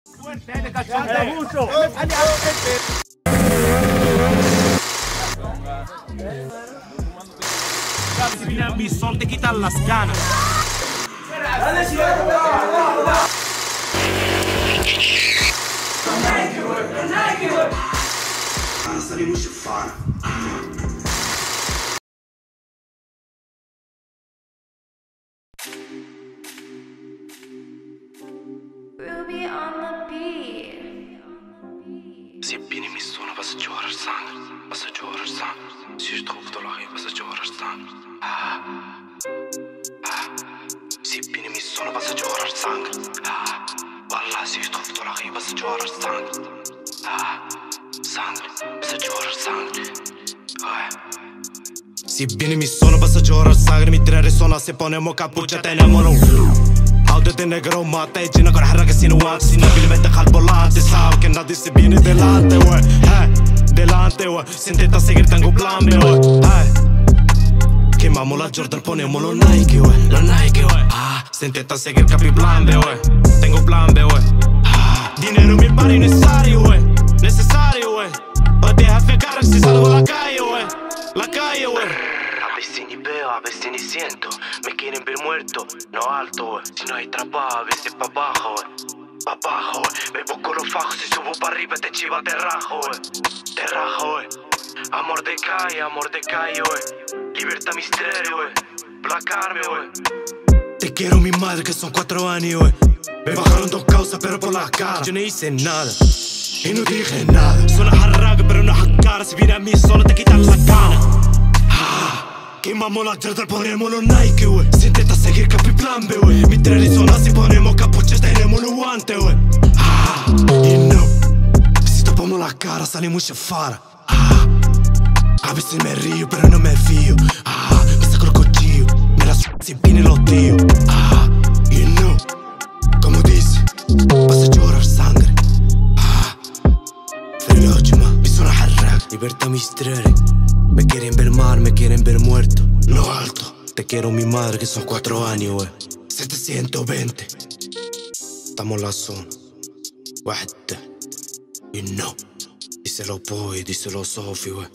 Si viene a mi sol te quitan las ganas. Salimos de fora. Ruby on the beat. Se bine mi sună, va să cioară sang, va să cioară sang. Si je trouve de la rue, va să cioară sang. Se bine mi sună, va să cioară sang. Wallah, si je trouve de la rue, va să cioară sang. Sang, va să cioară sang. Si bine mi sună, va să cioară sang. Mi tirare sola, se ponemos capucha, tenemos un عودة negro mate, جينا con حركة سينوات سينابيل مدخل volante, sabe que nadie se viene delante, wey, delante, wey, siéntate a seguir, tengo plan B, wey, quemamos la Jordan, ponemos los Nike, wey, siéntate a seguir, capi plan B, wey, tengo plan B, wey, dinero mi pari necesario, wey, wey, o deja ficar si salgo a la calle, wey, a veces ni veo, a veces ni siento. Me quieren ver muerto, no alto, wey. Si no hay trabajo, a veces pa' abajo, wey. Pa' abajo, wey. Me busco los fajos, si subo pa' arriba te chiva, te rajo, wey. Te rajo, wey. Amor de calle, wey. Libertad misterio, wey. Placarme, wey. Te quiero mi madre que son 4 años, wey. Me bajaron 2 causas pero por la cara. Yo no hice nada y no dije nada. Suena jarraga pero no jacara. Si viene a mí solo te quitan la gana. Quemamos la Jordan, ponemos los Nike, wey. Siéntate a seguir, capi plan B, wey. Mi tren son así, ponemos capucha, tenemos los guantes, wey. Y no, si topamos la cara, salimos chafara. A veces me río, pero no me fío. Me saco el cuchillo, me la si vienen los tíos. Y no, como dice, vas a llorar sangre. Ferochma, mi zona harrag, libertad misterio. Me quieren ver mal, me quieren ver muerto, no alto. Te quiero mi madre que son 4 años, wey. 720. Estamos en la zona. Wahda. You know. Díselo Boy, díselo Sofi, wey.